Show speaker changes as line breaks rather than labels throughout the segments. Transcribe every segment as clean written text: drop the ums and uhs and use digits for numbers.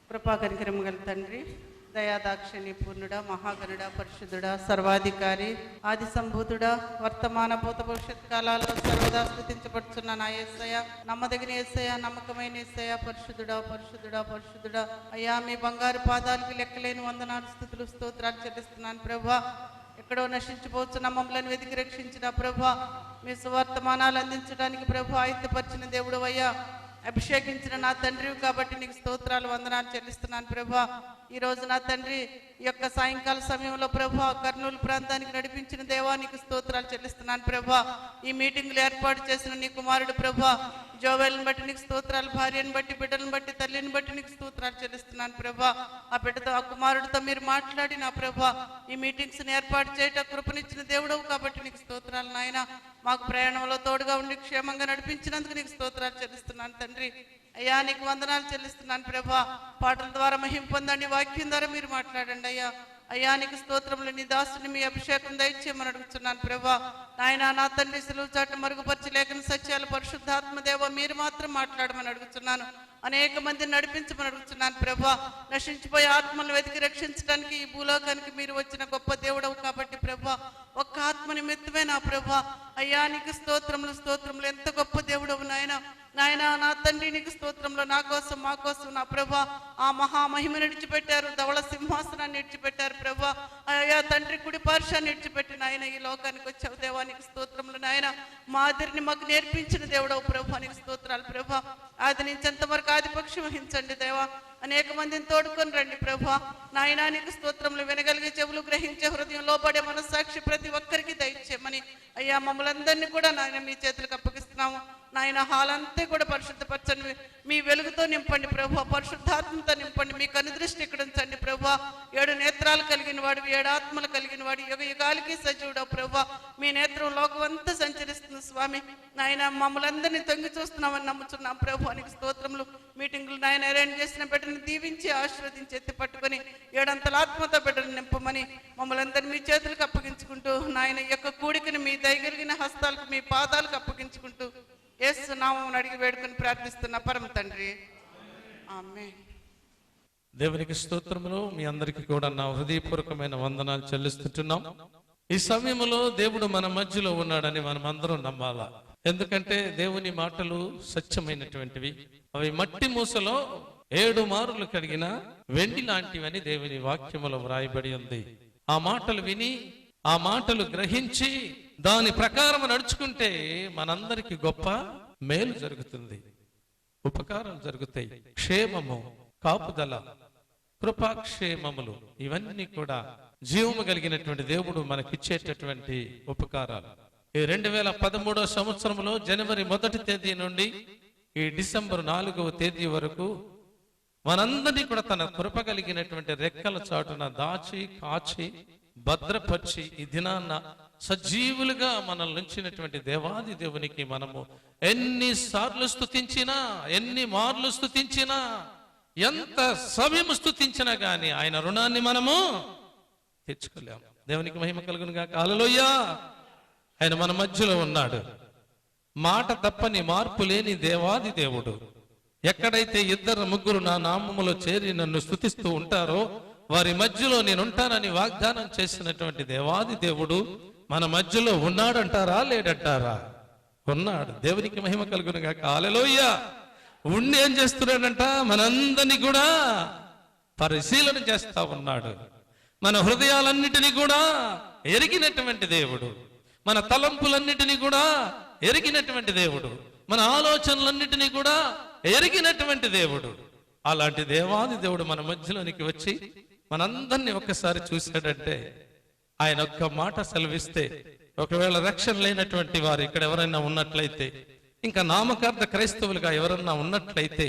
కృపాకనికరము గల తండ్రి, దయాదాక్షిణ్య పూర్ణుడా, మహాగణుడా, పరిశుద్ధుడా, సర్వాధికారి, ఆది సంభూతుడా, వర్తమాన భూత భవిష్యత్ కాలాల్లో సర్వదా స్తుతించబడుతున్న నా యేసయ్య, నమ్మదగిన యేసయ్య, నమ్మకమైన యేసయ్య, పరిశుద్ధుడా పరిశుద్ధుడా పరిశుద్ధుడా. అయ్యా, మీ బంగారు పాదాలకు లెక్కలేని వందనాలు, స్తుతులు, స్తోత్రాలు చెల్లిస్తున్నాను ప్రభా. ఎక్కడో నశించిపోతున్న మమ్మల్ని వెతికి రక్షించిన ప్రభా, మీ సువర్తమానాలు అందించడానికి ప్రభా ఆయుధపరిచిన దేవుడు అయ్యా, అభిషేకించిన నా తండ్రి కాబట్టి నీకు స్తోత్రాలు, వందనాలు చెల్లిస్తున్నాను ప్రభా. ఈ రోజు నా తండ్రి ఈ యొక్క సాయంకాల సమయంలో ప్రభా కర్నూలు ప్రాంతానికి నడిపించిన దేవా నీకు స్తోత్రాలు చెల్లిస్తున్నాను ప్రభా. ఈ మీటింగ్లు ఏర్పాటు చేసిన నీ కుమారుడు ప్రభా జోవెల్ని బట్టి నీకు స్తోత్రాలు, భార్యను బట్టి, బిడ్డలను బట్టి, తల్లిని బట్టి నీకు స్తోత్రాలు చెల్లిస్తున్నాను ప్రభా. ఆ బిడ్డతో, ఆ కుమారుడితో మీరు మాట్లాడి నా ప్రభా ఈ మీటింగ్స్ని ఏర్పాటు చేయట కృపనిచ్చిన దేవుడవు కాబట్టి నీకు స్తోత్రాలు నాయన. మాకు ప్రయాణంలో తోడుగా ఉండి క్షేమంగా నడిపించినందుకు నీకు స్తోత్రాలు చెల్లిస్తున్నాను తండ్రి. అయ్యా, నీకు వందనాలు చెల్లిస్తున్నాను ప్రభా. పాటల ద్వారా మహిమ పొందండి, వాక్యం ద్వారా మీరు మాట్లాడండి అయ్యా. అయ్యా, నీకు స్తోత్రములు, నీ దాసుని మీ అభిషేకం దయచేయమని అడుగుతున్నాను ప్రభా. నాయన, నా తండ్రి సిలువ చాటు మరుగుపరిచి లేఖన సత్యాలు పరిశుద్ధాత్మ దేవ మీరు మాత్రం మాట్లాడమని అడుగుతున్నాను. అనేక మందిని నడిపించమని అడుగుతున్నాను ప్రభా. నశించిపోయే ఆత్మలను వెతికి రక్షించడానికి ఈ భూలోకానికి మీరు వచ్చిన గొప్ప దేవుడవు కాబట్టి ప్రభా, ఒక్క ఆత్మ నిమిత్తమే నా ప్రభా. అయ్యా, నీకు స్తోత్రములు స్తోత్రములు, ఎంత గొప్ప దేవుడవు నాయన. నాయన, నా తండ్రి నీకు స్తోత్రంలో నా కోసం, మా కోసం నా ప్రభా ఆ మహామహిమను విడిచిపెట్టారు, ధవళ సింహాసనాన్ని విడిచిపెట్టారు ప్రభా. అయ్యా తండ్రి కుడి పార్శ్వాన్ని విడిచిపెట్టి నాయన ఈ లోకానికి వచ్చావు దేవా, నీకు స్తోత్రములు నాయన. మాదిరిని మాకు నేర్పించిన దేవుడవు ప్రభా, నీకు స్తోత్రాలు ప్రభా. ఆది నుంచి ఎంతవరకు ఆధిపక్షం వహించండి దేవా. అనేక మందిని తోడుకొని రండి ప్రభా. నాయన, నీకు స్తోత్రములు, వినగలిగే చెవులు, గ్రహించే హృదయం, లోబడే మనస్సాక్షి ప్రతి ఒక్కరికి దయచేయమని అయ్యా మమ్మల్ని అందరినీ కూడా నాయన మీ చేతులకు అప్పగిస్తున్నాము నాయన. హాల్ అంతా కూడా పరిశుద్ధపరచండి, మీ వెలుగుతో నింపండి ప్రభా, పరిశుద్ధాత్మతో నింపండి, మీ కనుదృష్టి ఇక్కడ ఉంచండి ప్రభా. 7 నేత్రాలు కలిగిన వాడు, 7 ఆత్మలు కలిగిన వాడు, యుగ యుగాలకి సజీవుడవు ప్రభా. మీ నేత్రం లోకమంతా సంచరిస్తుంది స్వామి. నాయన, మమ్మల్ని అందరినీ తొంగి చూస్తున్నామని నమ్ముతున్నాం ప్రభా, నీకు స్తోత్రములు. మీటింగ్లు నాయన అరేంజ్ చేసిన బిడ్డను దీవించి ఆశీర్వదించి ఎత్తి పట్టుకొని 7 అంతల ఆత్మతో బిడ్డను నింపమని మమ్మల్ని అందరినీ మీ చేతులకు అప్పగించుకుంటూ నాయన ఈ యొక్క కూడికని మీ దయగలిగిన హస్తాలకు, మీ పాదాలకు అప్పగించుకుంటూ యేసు నామమున అడిగి వేడుకొని ప్రార్థిస్తున్న పరమ తండ్రి, ఆమేన్.
దేవునికి స్తోత్రములు. మీ అందరికీ కూడా నా హృదయపూర్వకమైన వందనాలు చెల్లిస్తుంటున్నాం. ఈ సమయంలో దేవుడు మన మధ్యలో ఉన్నాడని మనం అందరం నమ్మాలా. ఎందుకంటే దేవుని మాటలు సత్యమైనటువంటివి. అవి మట్టి మూసలో 7 మారులు కడిగిన వెండి లాంటివని దేవుని వాక్యములో వ్రాయబడి ఉంది. ఆ మాటలు విని, ఆ మాటలు గ్రహించి దాని ప్రకారం నడుచుకుంటే మనందరికి గొప్ప మేలు జరుగుతుంది, ఉపకారాలు జరుగుతాయి. క్షేమము, కాపుదల, కృపాక్షేమములు ఇవన్నీ కూడా జీవము కలిగినటువంటి దేవుడు మనకిచ్చేటటువంటి ఉపకారాలు. ఈ 2013వ సంవత్సరంలో జనవరి 1వ తేదీ నుండి ఈ డిసెంబర్ 4వ తేదీ వరకు మనందరినీ కూడా తన కృప కలిగినటువంటి రెక్కల చాటున దాచి, కాచి, భద్రపరిచి ఈ దినాన్న సజీవులుగా మనల్ని ఉంచినటువంటి దేవాది దేవునికి మనము ఎన్నిసార్లు స్తుతించినా, ఎన్ని మార్లు స్తుతించినా, ఎంత సమయం స్తుతించినా గాని ఆయన రుణాన్ని మనము తెచ్చుకోలేము. దేవునికి మహిమ కలుగును గాక. హల్లెలూయా. ఆయన మన మధ్యలో ఉన్నాడు. మాట తప్పని, మార్పు లేని దేవాది దేవుడు. ఎక్కడైతే 2-3 నా నామములో చేరి నన్ను స్తుతిస్తూ ఉంటారో వారి మధ్యలో నేను ఉంటానని వాగ్దానం చేసినటువంటి దేవాది దేవుడు మన మధ్యలో ఉన్నాడంటారా, లేడంటారా? ఉన్నాడు. దేవునికి మహిమ కలుగును గాక. హల్లెలూయా. ఉండి ఏం చేస్తున్నాడంట? మనందరినీ కూడా పరిశీలన చేస్తా ఉన్నాడు. మన హృదయాలన్నిటినీ కూడా ఎరిగినటువంటి దేవుడు, మన తలంపులన్నిటినీ కూడా ఎరిగినటువంటి దేవుడు, మన ఆలోచనలన్నిటినీ కూడా ఎరిగినటువంటి దేవుడు. అలాంటి దేవాది దేవుడు మన మధ్యలోనికి వచ్చి మనందరినీ ఒక్కసారి చూశాడంటే, ఆయన ఒక్క మాట సెలవిస్తే, ఒకవేళ రక్షణ లేనటువంటి వారు ఇక్కడ ఎవరైనా ఉన్నట్లయితే, ఇంకా నామకార్థ క్రైస్తవులుగా ఎవరన్నా ఉన్నట్లయితే,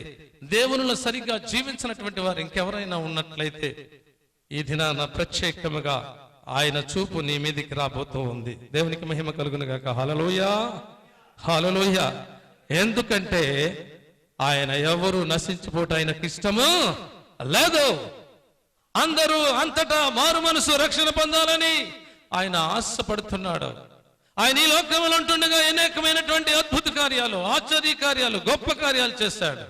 దేవునిలో సరిగ్గా జీవించినటువంటి వారు ఇంకెవరైనా ఉన్నట్లయితే, ఈ దినాన ప్రత్యేకముగా ఆయన చూపు నీ మీదికి రాబోతూ ఉంది. దేవునికి మహిమ కలుగును గాక. హల్లెలూయా, హల్లెలూయా. ఎందుకంటే ఆయన ఎవరు నశించిపోవటం ఆయనకి ఇష్టము లేదు. అందరూ అంతటా మారు మనసు రక్షణ పొందాలని ఆయన ఆశపడుతున్నాడు. ఆయన ఈ లోకంలో ఉంటుండగా అనేకమైనటువంటి అద్భుత కార్యాలు, ఆశ్చర్య కార్యాలు, గొప్ప కార్యాలు చేశాడు.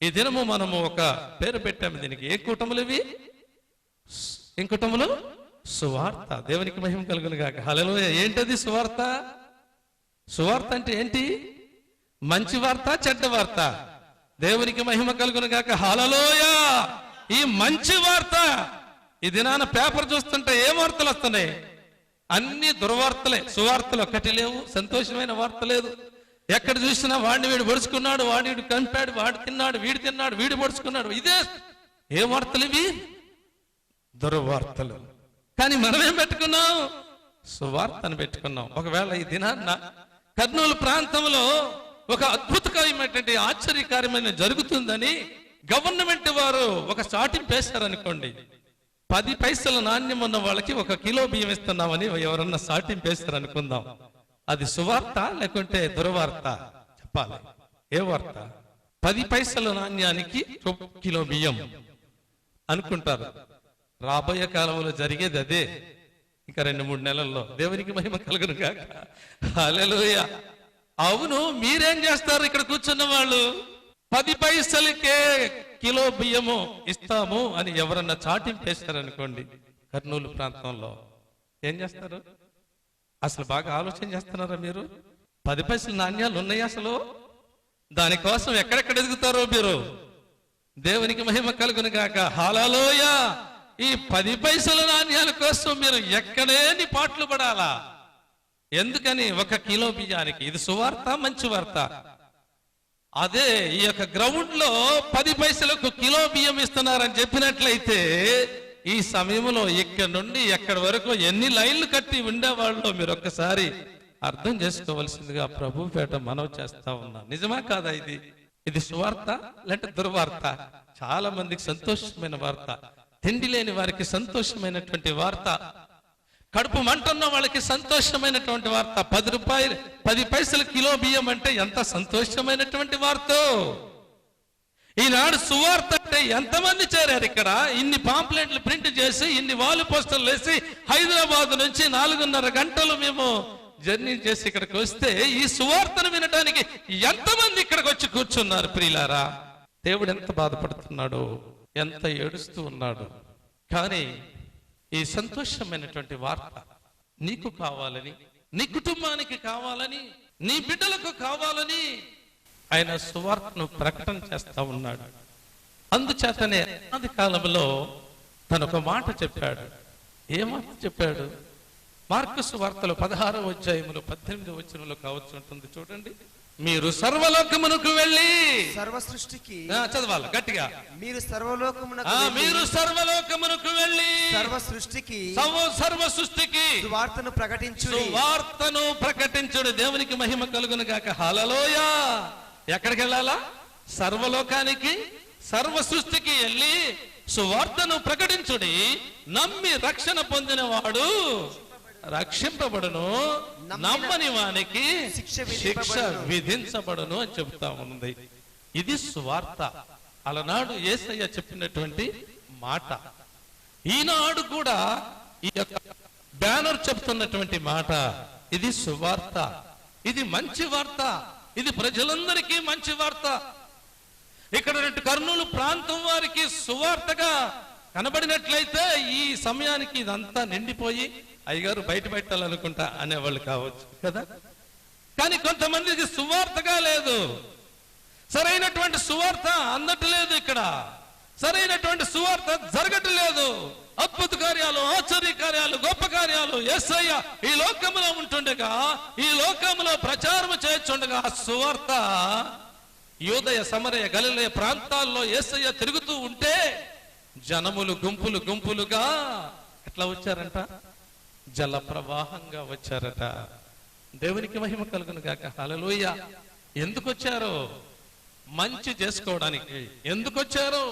ఈ దినము మనము ఒక పేరు పెట్టాము దీనికి. ఏ కూటములు ఇవి? ఏం కూటములు? సువార్త. దేవునికి మహిమ కలుగును గాక. హల్లెలూయా. ఏంటది సువార్త? సువార్త అంటే ఏంటి? మంచి వార్త, చెడ్డ వార్త? దేవునికి మహిమ కలుగును గాక. హల్లెలూయా. ఈ మంచి వార్త. ఈ దినాన పేపర్ చూస్తుంటే ఏ వార్తలు వస్తున్నాయి? అన్ని దుర్వార్తలే. సువార్తలు ఒక్కటి లేవు, సంతోషమైన వార్త లేదు. ఎక్కడ చూసినా వాడిని వీడు పొడుచుకున్నాడు, వాడి కంపాడు, వాడు తిన్నాడు, వీడు తిన్నాడు, వీడు పొడుచుకున్నాడు. ఇదే ఏ వార్తలు ఇవి? దుర్వార్తలు. కానీ మనమేం పెట్టుకున్నాం? సువార్తను పెట్టుకున్నాం. ఒకవేళ ఈ దినాన్న కర్నూలు ప్రాంతంలో ఒక అద్భుతకరమైనటువంటి ఆశ్చర్యకార్యమైన జరుగుతుందని గవర్నమెంట్ వారు ఒక చాటింపు వేశారనుకోండి, 10 పైసల నాణ్యం ఉన్న వాళ్ళకి 1 కిలో బియ్యం ఇస్తున్నామని ఎవరన్నా సాటింపు వేస్తారు అనుకుందాం. అది సువార్త లేకుంటే దుర్వార్త? చెప్పాలి. ఏ వార్త? 10 పైసల నాణ్యానికి 1 కిలో బియ్యం అనుకుంటారు. రాబోయే కాలంలో జరిగేది అదే. ఇంకా 2-3 నెలల్లో. దేవునికి మహిమ కలుగును గాక. హల్లెలూయా. అవును, మీరేం చేస్తారు? ఇక్కడ కూర్చున్న వాళ్ళు 10 పైసలకే కిలో బియ్యము ఇస్తాము అని ఎవరన్నా చాటింపు వేస్తారనుకోండి కర్నూలు ప్రాంతంలో, ఏం చేస్తారు? అసలు బాగా ఆలోచన చేస్తున్నారా మీరు? 10 పైసల నాణ్యాలు ఉన్నాయి అసలు? దానికోసం ఎక్కడెక్కడ ఎదుగుతారో మీరు. దేవునికి మహిమ కలుగును గాక. హల్లెలూయా. ఈ 10 పైసల నాణ్యాల కోసం మీరు ఎక్కడేని పాటలు పడాలా? ఎందుకని? 1 కిలో బియ్యానికి. ఇది సువార్త, మంచి వార్త. అదే ఈ యొక్క గ్రౌండ్ లో 10 పైసలకు కిలో బియ్యం ఇస్తున్నారని చెప్పినట్లయితే ఈ సమయంలో ఇక్కడ నుండి ఎక్కడి వరకు ఎన్ని లైన్లు కట్టి ఉండేవాళ్ళు మీరు ఒక్కసారి అర్థం చేసుకోవాల్సిందిగా ప్రభుపేట మనవి చేస్తా ఉన్నా. నిజమా కాదా? ఇది సువార్త లేక దుర్వార్త? చాలా మందికి సంతోషమైన వార్త, తిండి లేని వారికి సంతోషమైనటువంటి వార్త, కడుపు మంటున్న వాళ్ళకి సంతోషమైనటువంటి వార్త. 10 పైసల కిలో బియ్యం అంటే ఎంత సంతోషమైనటువంటి వార్త! ఈనాడు సువార్త అంటే ఎంతమంది చేరారు ఇక్కడ? ఇన్ని పాంప్లెట్లు ప్రింట్ చేసి, ఇన్ని వాలు పోస్టర్లు వేసి, హైదరాబాద్ నుంచి 4.5 గంటలు మేము జర్నీ చేసి ఇక్కడికి వస్తే ఈ సువార్తను వినడానికి ఎంతమంది ఇక్కడికి వచ్చి కూర్చున్నారు ప్రియులారా? దేవుడు ఎంత బాధపడుతున్నాడు, ఎంత ఏడుస్తూ ఉన్నాడు. కానీ ఈ సంతోషమైనటువంటి వార్త నీకు కావాలని, నీ కుటుంబానికి కావాలని, నీ బిడ్డలకు కావాలని ఆయన సువార్తను ప్రకటన చేస్తా ఉన్నాడు. అందుచేతనే ఆది కాలంలో తను ఒక మాట చెప్పాడు. ఏ మాట చెప్పాడు? మార్కు సువార్తలో 16వ అధ్యాయములో 18వ వచనంలో కావచ్చు ఉంటుంది, చూడండి. మీరు సర్వలోకమునకు వెళ్ళి, సర్వ సృష్టికి, చదవాలి గట్టిగా, మీరు సర్వలోకమునకు వెళ్ళి సర్వ సృష్టికి సువార్తను ప్రకటించుడు. దేవునికి మహిమ కలుగును గాక. హల్లెలూయా. ఎక్కడికి వెళ్ళాలా? సర్వలోకానికి, సర్వ సృష్టికి వెళ్ళి సువార్తను ప్రకటించుడి. నమ్మి రక్షణ పొందిన వాడు రక్షింపబడును, నమ్మని వానికి శిక్ష విధించబడును అని చెబుతా ఉంది. ఇది సువార్త. అలనాడు యేసయ్య చెప్పినటువంటి మాట ఈనాడు కూడా ఈ యొక్క బ్యానర్ చెప్తున్నటువంటి మాట. ఇది సువార్త, ఇది మంచి వార్త, ఇది ప్రజలందరికీ మంచి వార్త. ఇక్కడ కర్నూలు ప్రాంతం వారికి సువార్తగా కనబడినట్లయితే ఈ సమయానికి ఇదంతా నిండిపోయి అయ్యగారు బయట పెట్టాలనుకుంటా అనేవాళ్ళు కావచ్చు కదా. కానీ కొంతమందికి సువార్తగా లేదు, సరైనటువంటి సువార్త అందట్లేదు, ఇక్కడ సరైనటువంటి సువార్త జరగట్లేదు. అద్భుత కార్యాలు, ఆశ్చర్య కార్యాలు, గొప్ప కార్యాలు యేసయ్య ఈ లోకంలో ఉంటుండగా, ఈ లోకంలో ప్రచారం చేస్తుండగా సువార్త యూదయ, సమరయ, గలిలయ ప్రాంతాల్లో యేసయ్య తిరుగుతూ ఉంటే జనములు గుంపులు గుంపులుగా ఎట్లా వచ్చారంట? జల ప్రవాహంగా వచ్చారట. దేవునికి మహిమ కలుగును గాక. హల్లెలూయా. ఎందుకు వచ్చారో? మంచి చేసుకోవడానికి. ఎందుకు వచ్చారో?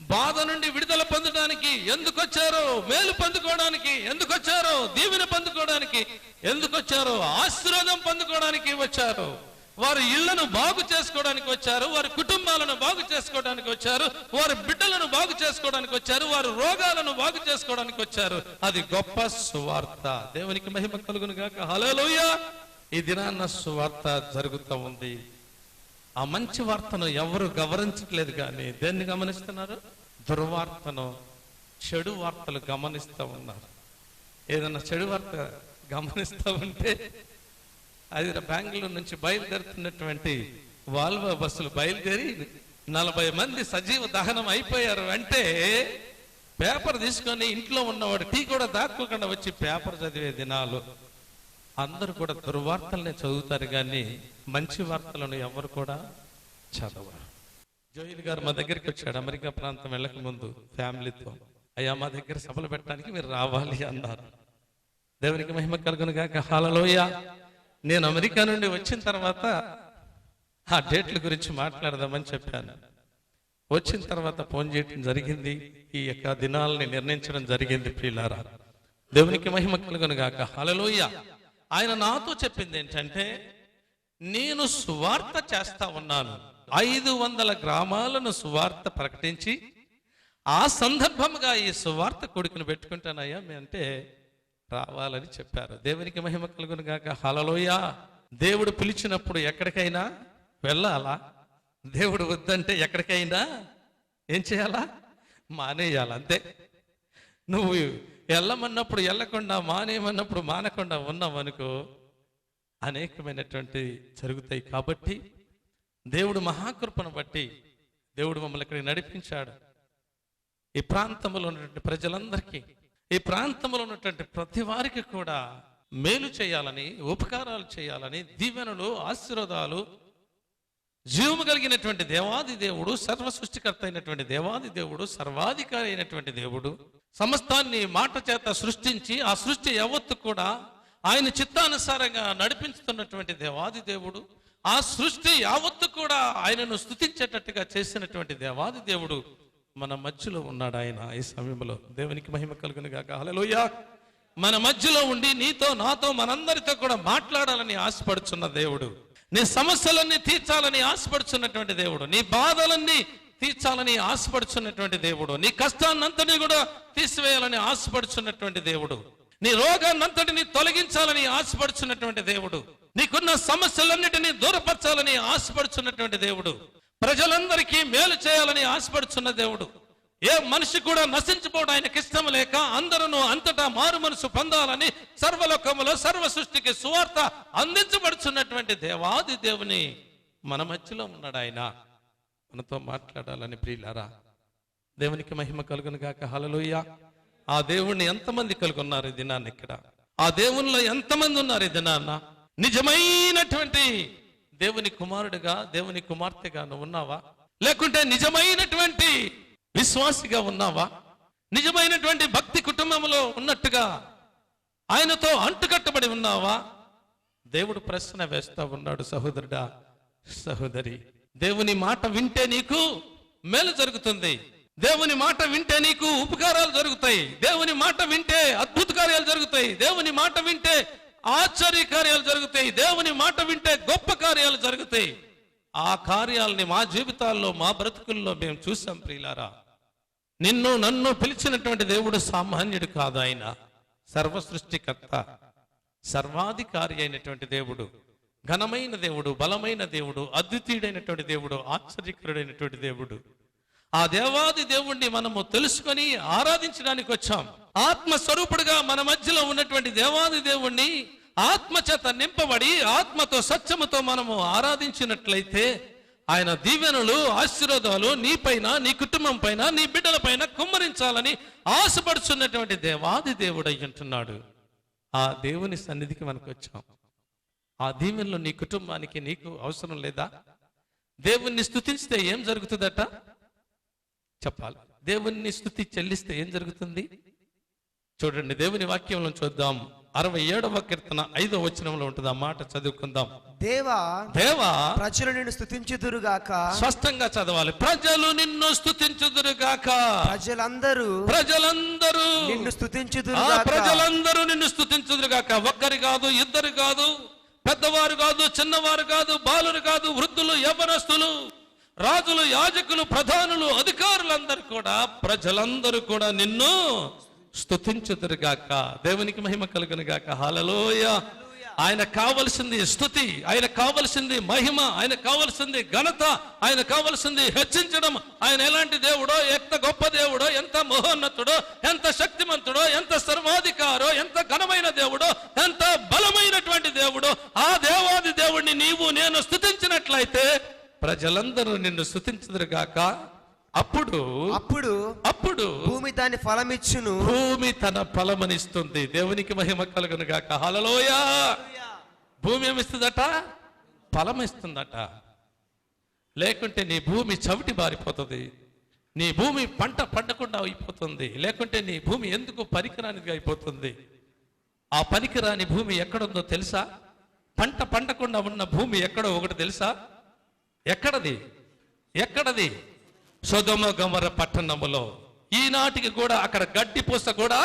బాధ నుండి విడుదల పొందడానికి ఎందుకు వచ్చారో? మేలు పొందుకోవడానికి ఎందుకు వచ్చారో? దీవెన పొందుకోవడానికి ఎందుకు వచ్చారో? ఆశీర్వాదం పొందుకోవడానికి వచ్చారు. వారి ఇళ్లను బాగు చేసుకోవడానికి వచ్చారు, వారి కుటుంబాలను బాగు చేసుకోవడానికి వచ్చారు, వారి బిడ్డలను బాగు చేసుకోవడానికి వచ్చారు, వారి రోగాలను బాగు చేసుకోవడానికి వచ్చారు. అది గొప్ప సువార్త. దేవునికి మహిమ కలుగును గాక. హల్లెలూయా. ఈ దినాన్న సువార్త జరుగుతూ ఉంది. ఆ మంచి వార్తను ఎవరు గమనించట్లేదు, కానీ దేన్ని గమనిస్తున్నారు? దుర్వార్తను, చెడు వార్తలు గమనిస్తూ ఉన్నారు. ఏదన్నా చెడు వార్త గమనిస్తూ ఉంటే అది బెంగళూరు నుంచి బయలుదేరుతున్నటువంటి వాల్వో బస్సులు బయలుదేరి 40 మంది సజీవ దహనం అయిపోయారు అంటే పేపర్ తీసుకొని ఇంట్లో ఉన్నవాడు టీ కూడా దాక్కోకుండా వచ్చి పేపర్ చదివే దినాలు. అందరూ కూడా దుర్వార్తలనే చదువుతారు, కానీ మంచి వార్తలను ఎవరు కూడా చదవరు. జోయిల్ గారు మా దగ్గరికి వచ్చాడు అమెరికా ప్రాంతం వెళ్ళక ముందు ఫ్యామిలీతో. అయ్యా, మా దగ్గర సభలు పెట్టడానికి మీరు రావాలి అన్నారు. దేవునికి మహిమ కలుగును గాక. హల్లెలూయా. నేను అమెరికా నుండి వచ్చిన తర్వాత ఆ డేట్ల గురించి మాట్లాడదామని చెప్పాను. వచ్చిన తర్వాత ఫోన్ చేయడం జరిగింది, ఈ యొక్క దినాలని నిర్ణయించడం జరిగింది. ప్రియులారా, దేవునికి మహిమ కలుగును గాక. హల్లెలూయా. ఆయన నాతో చెప్పింది ఏంటంటే, నేను సువార్త చేస్తా ఉన్నాను, 500 గ్రామాలను సువార్త ప్రకటించి ఆ సందర్భంగా ఈ సువార్త కొడుకుని పెట్టుకుంటానయ్యా అంటే రావాలని చెప్పారు. దేవునికి మహిమ కలుగును గాక. హల్లెలూయా. దేవుడు పిలిచినప్పుడు ఎక్కడికైనా వెళ్ళాలా? దేవుడు వద్దంటే ఎక్కడికైనా ఏం చేయాలా? మానేయాలి. అంతే. నువ్వు వెళ్ళమన్నప్పుడు వెళ్ళకుండా, మానేయమన్నప్పుడు మానకుండా ఉన్నామనుకో అనేకమైనటువంటి జరుగుతాయి. కాబట్టి దేవుడు మహాకృపను బట్టి దేవుడు మమ్మల్ని ఇక్కడికి నడిపించాడు. ఈ ప్రాంతంలో ఉన్నటువంటి ప్రజలందరికీ, ఈ ప్రాంతంలో ఉన్నటువంటి ప్రతి వారికి కూడా మేలు చేయాలని, ఉపకారాలు చేయాలని, దీవెనలు, ఆశీర్వాదాలు, జీవము కలిగినటువంటి దేవాది దేవుడు, సర్వ సృష్టికర్త అయినటువంటి దేవాది దేవుడు, సర్వాధికారి అయినటువంటి దేవుడు, సమస్తాన్ని మాట చేత సృష్టించి ఆ సృష్టి యావత్తు కూడా ఆయన చిత్తానుసారంగా నడిపించుతున్నటువంటి దేవాది దేవుడు, ఆ సృష్టి యావత్తు కూడా ఆయనను స్తుతించేటట్టుగా చేసినటువంటి దేవాది దేవుడు మన మధ్యలో ఉన్నాడు. ఆయన ఈ సమయంలో దేవునికి మహిమ కలుగును గాక. హల్లెలూయా. మన మధ్యలో ఉండి నీతో, నాతో, మనందరితో కూడా మాట్లాడాలని ఆశపడుచున్న దేవుడు, నీ సమస్యలన్నీ తీర్చాలని ఆశపడుచున్నటువంటి దేవుడు, నీ బాధలన్నీ తీర్చాలని ఆశపడుచున్నటువంటి దేవుడు, నీ కష్టాన్నంతని కూడా తీసివేయాలని ఆశపడుచున్నటువంటి దేవుడు, నీ రోగాన్నంతటిని తొలగించాలని ఆశపడుచున్నటువంటి దేవుడు, నీకున్న సమస్యలన్నిటినీ దూరపరచాలని ఆశపడుచున్నటువంటి దేవుడు, ప్రజలందరికీ మేలు చేయాలని ఆశపడుచున్న దేవుడు, ఏ మనిషి కూడా నశించిపోవడం ఆయనకి ఇష్టం లేక అందరూ అంతటా మారు మనసు పొందాలని సర్వలోకములో సర్వ సృష్టికి సువార్త అందించబడుచున్నటువంటి దేవాది దేవుని మన మధ్యలో ఉన్నాడు. ఆయన మనతో మాట్లాడాలని. ప్రియులారా, దేవునికి మహిమ కలుగును గాక. హల్లెలూయా. ఆ దేవుణ్ణి ఎంతమంది కలుగున్నారు ఈ దినాన్ని? ఇక్కడ ఆ దేవునిలో ఎంతమంది ఉన్నారు ఈ దినాన్న? నిజమైనటువంటి దేవుని కుమారుడిగా, దేవుని కుమార్తెగా నువ్వు ఉన్నావా? లేకుంటే నిజమైనటువంటి విశ్వాసిగా ఉన్నావా? నిజమైనటువంటి భక్తి కుటుంబంలో ఉన్నట్టుగా ఆయనతో అంటుకట్టబడి ఉన్నావా? దేవుడు ప్రశ్న వేస్తా ఉన్నాడు. సహోదరుడా, సహోదరి, దేవుని మాట వింటే నీకు మేలు జరుగుతుంది, దేవుని మాట వింటే నీకు ఉపకారాలు జరుగుతాయి, దేవుని మాట వింటే అద్భుత కార్యాలు జరుగుతాయి, దేవుని మాట వింటే ఆశ్చర్య కార్యాలు జరుగుతాయి, దేవుని మాట వింటే గొప్ప కార్యాలు జరుగుతాయి. ఆ కార్యాలని మా జీవితాల్లో, మా బ్రతుకుల్లో మేము చూసాం. ప్రియులారా, నిన్ను నన్ను పిలిచినటువంటి దేవుడు సామాన్యుడు కాదు. ఆయన సర్వ సృష్టికర్త, సర్వాధికారి అయినటువంటి దేవుడు, ఘనమైన దేవుడు, బలమైన దేవుడు, అద్వితీయుడైనటువంటి దేవుడు, ఆశ్చర్యకరుడైనటువంటి దేవుడు. ఆ దేవాది దేవుణ్ణి మనము తెలుసుకొని ఆరాధించడానికి వచ్చాం. ఆత్మస్వరూపుడుగా మన మధ్యలో ఉన్నటువంటి దేవాది దేవుణ్ణి ఆత్మచేత నింపబడి ఆత్మతో సత్యముతో మనము ఆరాధించినట్లయితే ఆయన దీవెనలు, ఆశీర్వాదాలు నీపైన, నీ కుటుంబం పైన, నీ బిడ్డల పైన కుమ్మరించాలని ఆశపడుచున్నటువంటి దేవాది దేవుడు అయ్యుంటున్నాడు. ఆ దేవుని సన్నిధికి మనకు వచ్చాం. ఆ దీవెనలు నీ కుటుంబానికి, నీకు అవసరం లేదా? దేవుణ్ణి స్తుతిస్తే ఏం జరుగుతుందట చెప్పాలి. దేవుణ్ణి స్తుతి చెల్లిస్తే ఏం జరుగుతుంది చూడండి. దేవుని వాక్యంలో చూద్దాం. 67వ కీర్తన 5వ వచనంలో ఉంటుంది. ఆ మాట చదువుకుందాం. దేవా దేవా
ప్రజలు నిన్ను స్తుతించుదురుగాక.
స్పష్టంగా చదవాలి. ప్రజలు నిన్ను స్తుతించుదురుగాక. ప్రజలందరూ
నిన్ను స్తుతించుదురుగాక.
ప్రజలందరూ నిన్ను స్తుతించుదురుగాక. ఒక్కరి కాదు, ఇద్దరు కాదు, పెద్దవారు కాదు, చిన్నవారు కాదు, బాలురు కాదు, వృద్ధులు, యవ్వనస్తులు, రాజులు, యాజకులు, ప్రధానులు, అధికారులందరూ కూడా, ప్రజలందరూ కూడా నిన్ను స్తుతించుదురుగాక. దేవునికి మహిమ కలుగునుగాక. హల్లెలూయా. ఆయన కావలసింది స్తుతి, ఆయన కావలసింది మహిమ, ఆయన కావలసింది ఘనత, ఆయన కావలసింది హెచ్చించడం. ఆయన ఎలాంటి దేవుడో, ఎంత గొప్ప దేవుడో, ఎంత మహోన్నతుడో, ఎంత శక్తిమంతుడో, ఎంత సర్వాధికారో, ఎంత ఘనమైన దేవుడో, ఎంత బలమైనటువంటి దేవుడో, ఆ దేవాది దేవుడిని నీవు నేను స్తుతించినట్లయితే ప్రజలందరూ నిన్ను స్తుతించుదురుగాక. అప్పుడు
అప్పుడు
అప్పుడు
భూమి దాని ఫలమిచ్చును.
భూమి తన ఫలమనిస్తుంది. దేవునికి మహిమ కలుగునుగాక. హల్లెలూయా. భూమి ఏమిస్తుందట? ఫలం ఇస్తుందట. లేకుంటే నీ భూమి చవిటి బారిపోతుంది, నీ భూమి పంట పండకుండా అయిపోతుంది, లేకుంటే నీ భూమి ఎందుకు పనికిరానిది అయిపోతుంది. ఆ పనికిరాని భూమి ఎక్కడుందో తెలుసా? పంట పండకుండా ఉన్న భూమి ఎక్కడో ఒకటి తెలుసా? ఎక్కడది? ఎక్కడది? సొదొమ గొమొర్ర పట్టణములో. ఈనాటికి కూడా అక్కడ గడ్డి పూస కూడా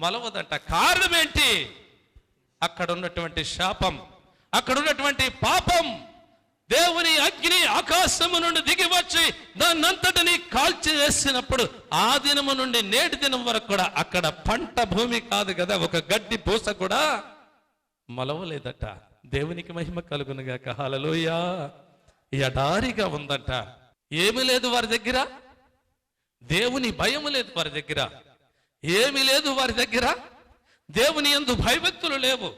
మలవదంట. కారణం ఏంటి? అక్కడ ఉన్నటువంటి శాపం, అక్కడ ఉన్నటువంటి పాపం. దేవుని అగ్ని ఆకాశము నుండి దిగి వచ్చి దాన్నంతటిని కాల్చి వేసినప్పుడు ఆ దినము నుండి నేటి దినం వరకు కూడా అక్కడ పంట భూమి కాదు కదా, ఒక గడ్డి పూస కూడా మలవలేదట. దేవునికి మహిమ కలుగునుగాక. హల్లెలూయా. ఎడారిగా ఉందంట. ఏమీ లేదు వారి దగ్గర, దేవుని భయం లేదు వారి దగ్గర, ఏమీ లేదు వారి దగ్గర, దేవుని యందు భయభక్తులు లేవు.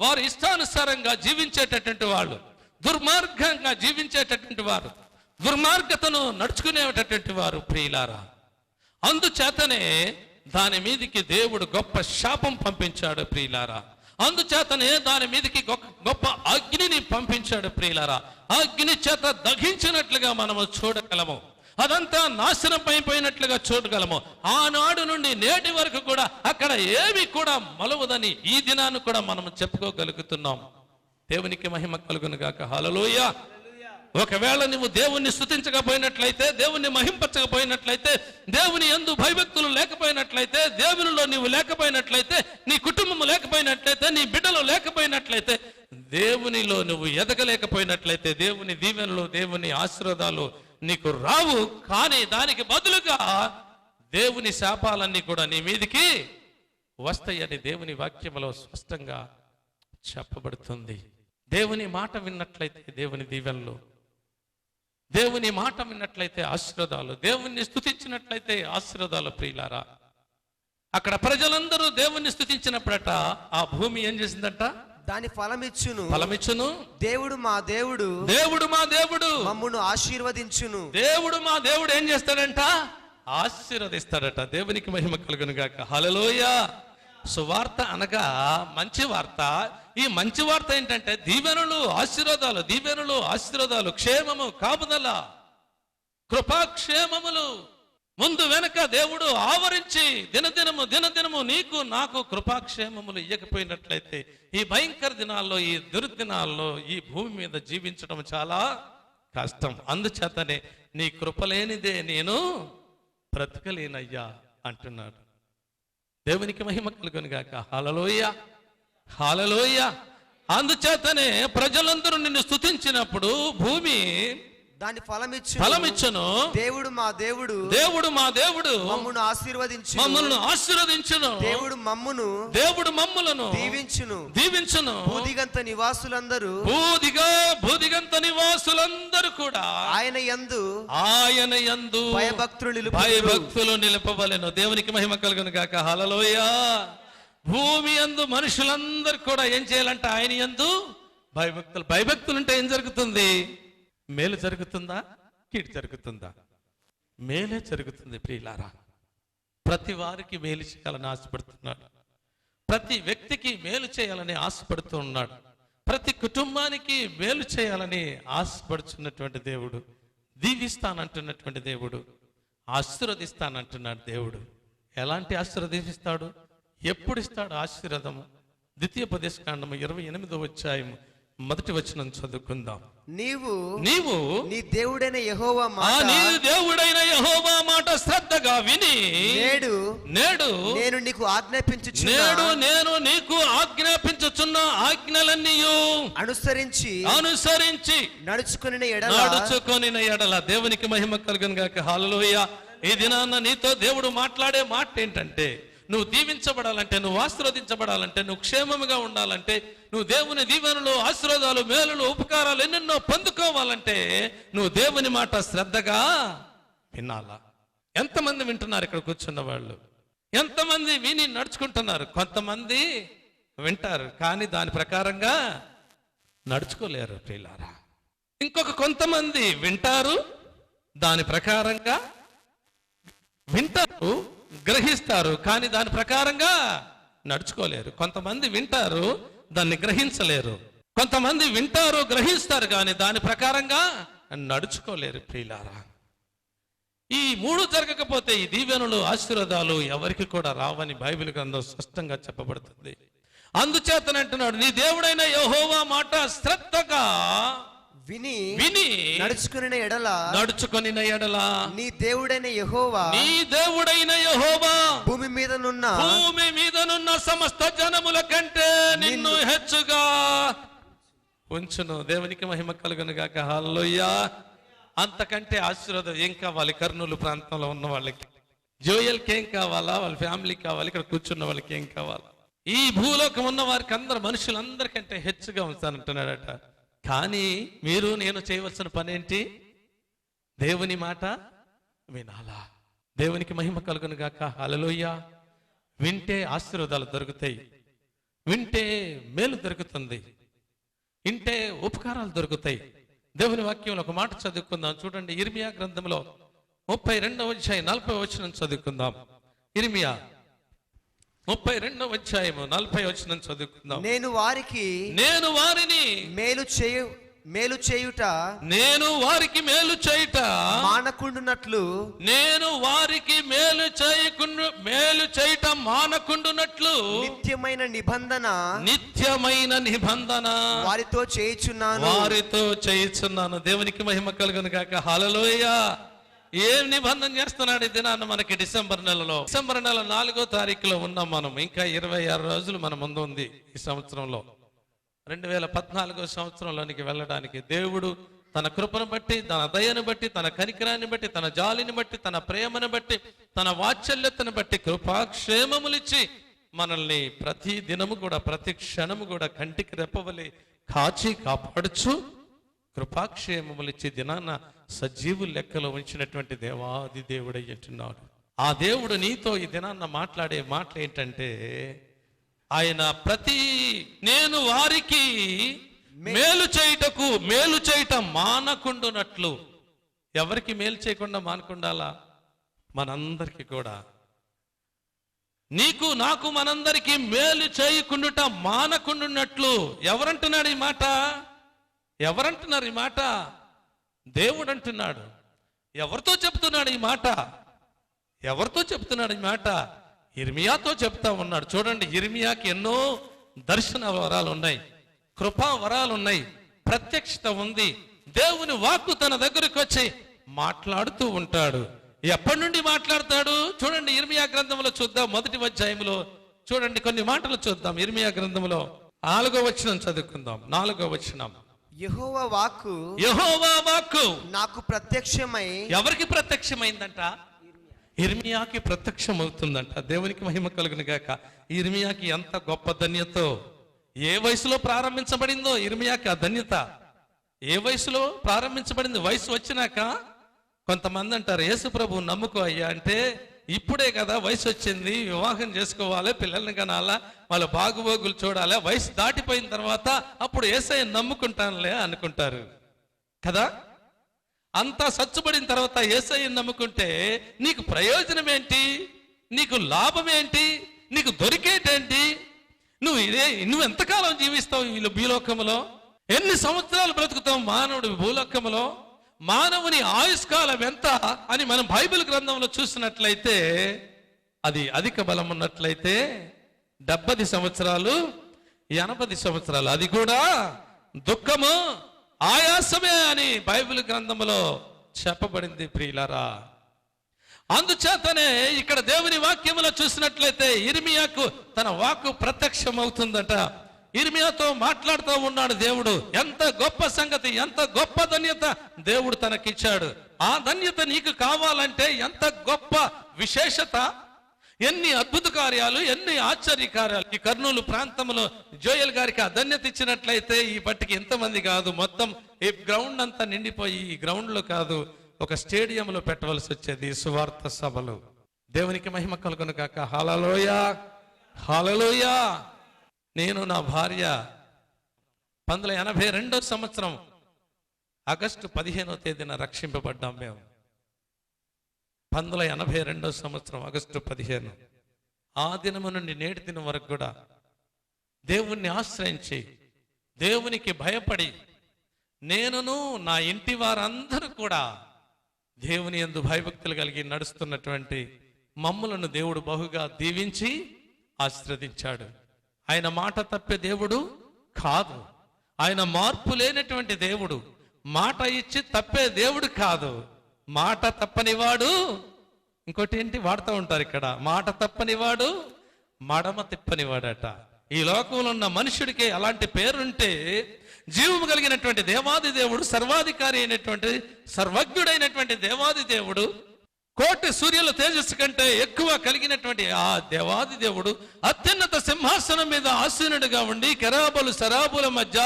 వారు ఇష్టానుసారంగా జీవించేటటువంటి వాళ్ళు, దుర్మార్గంగా జీవించేటటువంటి వారు, దుర్మార్గతను నడుచుకునేటటువంటి వారు ప్రియులారా. అందుచేతనే దాని మీదికి దేవుడు గొప్ప శాపం పంపించాడు ప్రియులారా. అందుచేతనే దాని మీదకి గొప్ప అగ్నిని పంపించాడు ప్రియులారా. అగ్ని చేత దహించినట్లుగా మనము చూడగలము. అదంతా నాశనం అయిపోయినట్లుగా చూడగలము. ఆనాడు నుండి నేటి వరకు కూడా అక్కడ ఏమి కూడా మలవదని ఈ దినాన్ని కూడా మనం చెప్పుకోగలుగుతున్నాం. దేవునికి మహిమ కలుగునుగాక. హల్లెలూయా. ఒకవేళ నువ్వు దేవుణ్ణి స్తుతించకపోయినట్లయితే, దేవుణ్ణి మహింపచ్చకపోయినట్లయితే, దేవుని యందు భయభక్తులు లేకపోయినట్లయితే, దేవునిలో నీవు లేకపోయినట్లయితే, నీ కుటుంబము లేకపోయినట్లయితే, నీ బిడ్డలు లేకపోయినట్లయితే, దేవునిలో నువ్వు ఎదగలేకపోయినట్లయితే, దేవుని దీవెనలు, దేవుని ఆశీర్వాదాలు నీకు రావు. కానీ దానికి బదులుగా దేవుని శాపాలన్నీ కూడా నీ మీదికి వస్తాయని దేవుని వాక్యములో స్పష్టంగా చెప్పబడుతుంది. దేవుని మాట విన్నట్లయితే దేవుని దీవెనలు, దేవుని మాట విన్నట్లయితే ఆశీర్వాదాలు, దేవుణ్ణి స్తుతించినట్లయితే ఆశీర్వాదాలు ప్రియులారా. అక్కడ ప్రజలందరూ దేవుణ్ణి స్తుతించినప్పుడట ఆ భూమి ఏం చేసిందంట?
దాని ఫలమిచ్చును.
ఫలమిచ్చును.
దేవుడు మా దేవుడు,
దేవుడు మా దేవుడు
మమ్మును ఆశీర్వదించును.
దేవుడు మా దేవుడు ఏం చేస్తాడంట? ఆశీర్వదిస్తాడట. దేవునికి మహిమ కలుగునుగాక. హల్లెలూయా. సువార్త అనగా మంచి వార్త. ఈ మంచి వార్త ఏంటంటే దీవెనలు, ఆశీర్వాదాలు, దీవెనలు, ఆశీర్వాదాలు, క్షేమము, కాపుదల, కృపాక్షేమములు ముందు వెనక దేవుడు ఆవరించి దినదినము నీకు నాకు కృపాక్షేమములు ఇయ్యకపోయినట్లయితే ఈ భయంకర దినాల్లో, ఈ దుర్దినాల్లో ఈ భూమి మీద జీవించడం చాలా కష్టం. అందుచేతనే నీ కృపలేనిదే నేను బ్రతకలేనయ్యా అంటున్నాడు. దేవునికి మహిమ కలుగునుగాక. హల్లెలూయా. హల్లెలూయా. అందుచేతనే ప్రజలందరూ నిన్ను స్తుతించినప్పుడు భూమి
దాని
ఫలమిచ్చును.
దేవుడు మా దేవుడు,
దేవుడు మా దేవుడు
మమ్మును ఆశీర్వదించును.
మమ్మల్ని ఆశీర్వదించును.
దేవుడు మమ్ములను దీవించును. భూదిగంత నివాసులందరూ కూడా ఆయన యందు భయభక్తులు
నిలపవలెను. దేవునికి మహిమ కలుగును గాక. హల్లెలూయా. భూమి యందు మనుషులందరూ కూడా ఏం చేయాలంట? ఆయన యందు భయభక్తులు ఉంటే ఏం జరుగుతుంది? మేలు జరుగుతుందా? కీడు జరుగుతుందా? మేలే జరుగుతుంది ప్రియులారా. ప్రతి వారికి మేలు చేయాలని ఆశపడుతున్నాడు. ప్రతి వ్యక్తికి మేలు చేయాలని ఆశపడుతూ ఉన్నాడు. ప్రతి కుటుంబానికి మేలు చేయాలని ఆశపడుచున్నటువంటి దేవుడు, దీవిస్తానంటున్నటువంటి దేవుడు, ఆశీర్వదిస్తానంటున్నాడు దేవుడు. ఎలాంటి ఆశీర్వదిస్తాడు? ఎప్పుడు ఇస్తాడు ఆశీర్వాదము? ద్వితీయోపదేశకాండము 28వ అధ్యాయము 1వ వచనం చదువుకుందాం.
నీవు
నీ
దేవుడైన యెహోవా
మాట శ్రద్ధగా విని నేడు నేను నీకు ఆజ్ఞాపించుచున్న విధించుచున్న ఆజ్ఞలన్నీయు అనుసరించి నడుచుకొనిన ఎడల దేవునికి మహిమ కలుగును గాక. హల్లెలూయా. ఈ దినాన్న నీతో దేవుడు మాట్లాడే మాట ఏంటంటే, నువ్వు దీవించబడాలంటే, నువ్వు ఆశీర్వదించబడాలంటే, నువ్వు క్షేమముగా ఉండాలంటే, నువ్వు దేవుని దీవెనలు, ఆశీర్వాదాలు, మేలులు, ఉపకారాలు ఎన్నెన్నో పొందుకోవాలంటే నువ్వు దేవుని మాట శ్రద్ధగా వినాలా. ఎంతమంది వింటున్నారు ఇక్కడ కూర్చున్న వాళ్ళు? ఎంతమంది విని నడుచుకుంటున్నారు? కొంతమంది వింటారు కానీ దాని ప్రకారంగా నడుచుకోలేరు ప్రియులారా. ఇంకొక కొంతమంది వింటారు, దాని ప్రకారంగా వింటారు, గ్రహిస్తారు కానీ దాని ప్రకారంగా నడుచుకోలేరు. కొంతమంది వింటారు, దాన్ని గ్రహించలేరు. కొంతమంది వింటారు, గ్రహిస్తారు కానీ దాని ప్రకారంగా నడుచుకోలేరు ప్రియులారా. ఈ మూడు జరగకపోతే ఈ దీవెనలు, ఆశీర్వాదాలు ఎవరికి కూడా రావని బైబిల్ గ్రంథం స్పష్టంగా చెప్పబడుతుంది. అందుచేతనంటున్నాడు, నీ దేవుడైన యెహోవా మాట శ్రద్ధగా
విని
నడుచుకొనిన ఎడల
నీ దేవుడైన యెహోవా భూమి మీదనున్న
సమస్త జనముల కంటే నిన్ను హెచ్చుగా ఉంచును. దేవునికి మహిమ కలుగును గాక. హల్లెలూయా. అంతకంటే ఆశీర్వాదం ఏం కావాలి? కర్నూలు ప్రాంతంలో ఉన్న వాళ్ళకి, జోయల్కి ఏం కావాలా? వాళ్ళ ఫ్యామిలీకి కావాలి. ఇక్కడ కూర్చున్న వాళ్ళకి ఏం కావాలా? ఈ భూలోకం ఉన్న వారికి అందరు మనుషులందరికంటే హెచ్చుగా ఉంచానంటున్నాడట. కానీ మీరు నేను చేయవలసిన పని ఏంటి? దేవుని మాట వినాలా. దేవునికి మహిమ కలుగును గాక. హల్లెలూయా. వింటే ఆశీర్వాదాలు దొరుకుతాయి, వింటే మేలు దొరుకుతుంది, వింటే ఉపకారాలు దొరుకుతాయి. దేవుని వాక్యంలో ఒక మాట చదువుకుందాం. చూడండి, ఇర్మియా గ్రంథంలో 32వ అధ్యాయం 40వ వచనం చదువుకుందాం. ఇర్మియా 32వ అధ్యాయం 40వ వచనం చదువుకుందాం.
నేను వారికి మేలు చేయుట మానకుండునట్లు,
నేను వారికి మేలు చేయుట మానకుండునట్లు
నిత్యమైన
నిబంధన
వారితో చేయుచున్నాను.
దేవునికి మహిమ కలుగును గాక. హల్లెలూయా. ఏం నిబంధన చేస్తున్నాడు ఈ దినాన్ని? మనకి డిసెంబర్ నెల 4వ తారీఖులో ఉన్నాం మనం. ఇంకా 26 రోజులు మన ముందు ఉంది ఈ సంవత్సరంలో. 2014 సంవత్సరంలోనికి వెళ్ళడానికి దేవుడు తన కృపను బట్టి, తన దయను బట్టి, తన కనికరాన్ని బట్టి, తన జాలిని బట్టి, తన ప్రేమను బట్టి, తన వాత్సల్యతను బట్టి కృపాక్షేమములిచ్చి మనల్ని ప్రతి దినము కూడా, ప్రతి క్షణము కూడా కంటికి రెప్పవలి కాచి కాపాడుచు కృపాక్షేమములిచ్చి దినాన్న సజీవు లెక్కలో ఉంచినటువంటి దేవాది దేవుడై అంటున్నాడు. ఆ దేవుడు నీతో ఈ దినాన్న మాట్లాడే మాటలు ఏంటంటే, ఆయన నేను వారికి మేలు చేయటం మానకుండునట్లు. ఎవరికి మేలు చేయకుండా మానకుండాలా? మనందరికి కూడా, నీకు నాకు మనందరికి మేలు చేయకుండుట మానకుండునట్లు. ఎవరంటున్నాడు ఈ మాట? ఎవరంటున్నారు ఈ మాట? దేవుడు అంటున్నాడు. ఎవరితో చెప్తున్నాడు ఈ మాట? ఇర్మియాతో చెప్తా ఉన్నాడు. చూడండి, ఇర్మియాకి ఎన్నో దర్శన వరాలు ఉన్నాయి, కృపా వరాలు ఉన్నాయి, ప్రత్యక్షత ఉంది. దేవుని వాక్కు తన దగ్గరికి వచ్చి మాట్లాడుతూ ఉంటాడు. ఎప్పటి నుండి మాట్లాడతాడు? చూడండి, ఇర్మియా గ్రంథంలో చూద్దాం. 1వ అధ్యాయంలో చూడండి, కొన్ని మాటలు చూద్దాం. ఇర్మియా గ్రంథంలో 4వ వచనం చదువుకుందాం. 4వ వచనం.
యెహోవా వాక్కు నాకు ప్రత్యక్షమై.
ఎవరికి ప్రత్యక్షమైందంట? ఇర్మియాకి ప్రత్యక్షం అవుతుందంట. దేవునికి మహిమ కలుగును గాక. ఇర్మియాకి ఎంత గొప్ప ధన్యతో, ఏ వయసులో ప్రారంభించబడిందో ఇర్మియాకి ఆ ధన్యత. ఏ వయసులో ప్రారంభించబడింది? వయసు వచ్చినాక. కొంతమంది అంటారు, యేసు ప్రభు నమ్ముకో అయ్యా అంటే, ఇప్పుడే కదా వయసు వచ్చింది, వివాహం చేసుకోవాలి, పిల్లల్ని కనాలా, వాళ్ళ బాగుబోగులు చూడాలి, వయసు దాటిపోయిన తర్వాత అప్పుడు యేసయ్య నమ్ముకుంటానులే అనుకుంటారు కదా. అంతా సచ్చుబడిన తర్వాత యేసయ్యను నమ్ముకుంటే నీకు ప్రయోజనం ఏంటి? నీకు లాభం ఏంటి? నీకు దొరికేటేంటి? నువ్వు ఎంతకాలం జీవిస్తావు ఈ భూలోకంలో? ఎన్ని సంవత్సరాలు బ్రతుకుతావు మానవుడు భూలోకంలో? మానవుని ఆయుష్కాలం ఎంత అని మనం బైబిల్ గ్రంథంలో చూసినట్లయితే, అది అధిక బలం ఉన్నట్లయితే 70 సంవత్సరాలు, 80 సంవత్సరాలు, అది కూడా దుఃఖము, ఆయాసమే అని బైబిల్ గ్రంథంలో చెప్పబడింది ప్రియులారా. అందుచేతనే ఇక్కడ దేవుని వాక్యములో చూసినట్లయితే ఇర్మియాకు తన వాక్కు ప్రత్యక్షం అవుతుందట. ఇర్మియాతో మాట్లాడుతూ ఉన్నాడు దేవుడు. ఎంత గొప్ప సంగతి, ఎంత గొప్ప ధన్యత దేవుడు తనకిచ్చాడు. ఆ ధన్యత నీకు కావాలంటే ఎంత గొప్ప విశేషత, ఎన్ని అద్భుత కార్యాలు, ఎన్ని ఆశ్చర్య కార్యాలు. ఈ కర్నూలు ప్రాంతంలో జోయల్ గారికి ఆ ధన్యత ఇచ్చినట్లయితే ఈ పట్టికి ఎంతమంది కాదు, మొత్తం ఈ గ్రౌండ్ అంతా నిండిపోయి ఈ గ్రౌండ్ లో కాదు ఒక స్టేడియంలో పెట్టవలసి వచ్చేది సువార్త సభలు. దేవునికి మహిమ కలుగును గాక. హల్లెలూయా, హల్లెలూయా. నేను నా భార్య 1982 సంవత్సరం ఆగస్టు 15వ తేదీన రక్షింపబడ్డాం. మేము 1982 సంవత్సరం ఆగస్టు 15. ఆ దినము నుండి నేటి దినం వరకు కూడా దేవుణ్ణి ఆశ్రయించి దేవునికి భయపడి నేనును నా ఇంటి వారందరూ కూడా దేవుని యందు భయభక్తులు కలిగి నడుస్తున్నటువంటి మమ్ములను దేవుడు బహుగా దీవించి ఆశీర్వదించాడు. ఆయన మాట తప్పే దేవుడు కాదు. ఆయన మార్పు లేనటువంటి దేవుడు. మాట ఇచ్చి తప్పే దేవుడు కాదు. మాట తప్పనివాడు, ఇంకోటి ఏంటి వాడుతూ ఉంటారు ఇక్కడ, మాట తప్పనివాడు మడమ తిప్పనివాడట. ఈ లోకంలో ఉన్న మనుషుడికి అలాంటి పేరుంటే జీవము కలిగినటువంటి దేవాది దేవుడు, సర్వాధికారి అయినటువంటి సర్వజ్ఞుడైనటువంటి దేవాది దేవుడు, కోటి సూర్యుల తేజస్సు కంటే ఎక్కువ కలిగినటువంటి ఆ దేవాది దేవుడు అత్యున్నత సింహాసనం మీద ఆసీనుడిగా ఉండి కెరూబులు సరాబుల మధ్య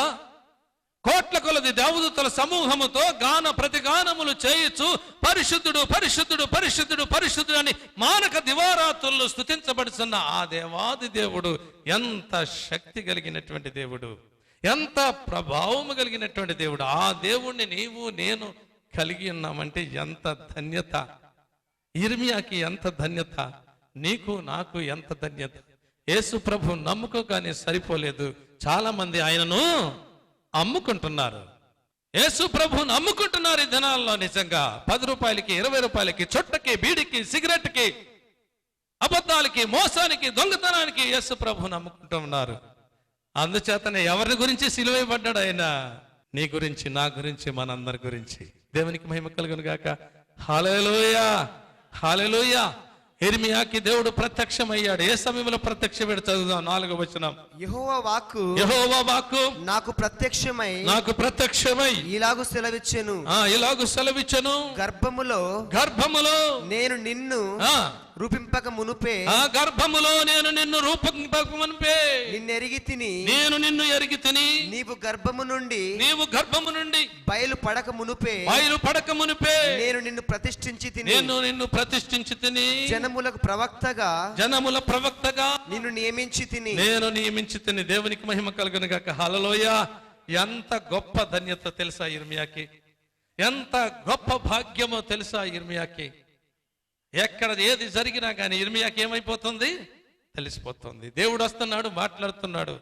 కోట్ల కొలది దేవదూతల సమూహముతో గాన ప్రతిగానములు చేయుచు పరిశుద్ధుడు పరిశుద్ధుడు పరిశుద్ధుడు పరిశుద్ధుడు అని మానక దివారాత్రులు స్తుతించబడుతున్న ఆ దేవాది దేవుడు ఎంత శక్తి కలిగినటువంటి దేవుడు, ఎంత ప్రభావము కలిగినటువంటి దేవుడు. ఆ దేవుణ్ణి నీవు నేను కలిగి ఉన్నామంటే ఎంత ధన్యత. ఇర్మియాకి ఎంత ధన్యత, నీకు నాకు ఎంత ధన్యత. యేసు ప్రభు నమ్ముకోగానే సరిపోలేదు, చాలా మంది ఆయనను అమ్ముకుంటున్నారు. యేసు ప్రభువును అమ్ముకుంటున్నారు ఈ దినాల్లో. నిజంగా 10 రూపాయలకి 20 రూపాయలకి చుట్టకి బీడికి సిగరెట్కి అబద్ధాలకి మోసానికి దొంగతనానికి యేసు ప్రభువును అమ్ముకుంటూ ఉన్నారు. అందుచేతనే ఎవరి గురించి సిలువైపడ్డాడు ఆయన? నీ గురించి, నా గురించి, మనందరి గురించి. దేవునికి మహిమ కలుగును గాక. హల్లెలూయా, హల్లెలూయా. ఇర్మియాకి దేవుడు ప్రత్యక్షమయ్యాడు. ఏ సమయంలో ప్రత్యక్షమయ్యాడు చదువుదాం. 4వ వచనం.
యెహోవా వాక్కు నాకు ప్రత్యక్షమై ఇలాగు సెలవిచ్చెను, గర్భములో నేను నిన్ను రూపింపక మునుపే,
గర్భములో నేను నిన్ను రూపింపక మునుపే
నిన్నెరిగి తిని,
నేను నిన్ను ఎరిగి తిని,
నీవు గర్భము నుండి బయలు పడక మునుపే నేను నిన్ను ప్రతిష్ఠించి తిని, జనముల ప్రవక్తగా నిన్ను నియమించి తిని.
దేవునికి మహిమ కలుగును గాక. హల్లెలూయా. ఎంత గొప్ప ధన్యత తెలుసా ఇర్మియాకి, ఎంత గొప్ప భాగ్యమో తెలుసా ఇర్మియాకి. ఎక్కడ ఏది జరిగినా కానీ ఇర్మియాకి ఏమైపోతుంది? తెలిసిపోతుంది. దేవుడు వస్తున్నాడు, మాట్లాడుతున్నాడు.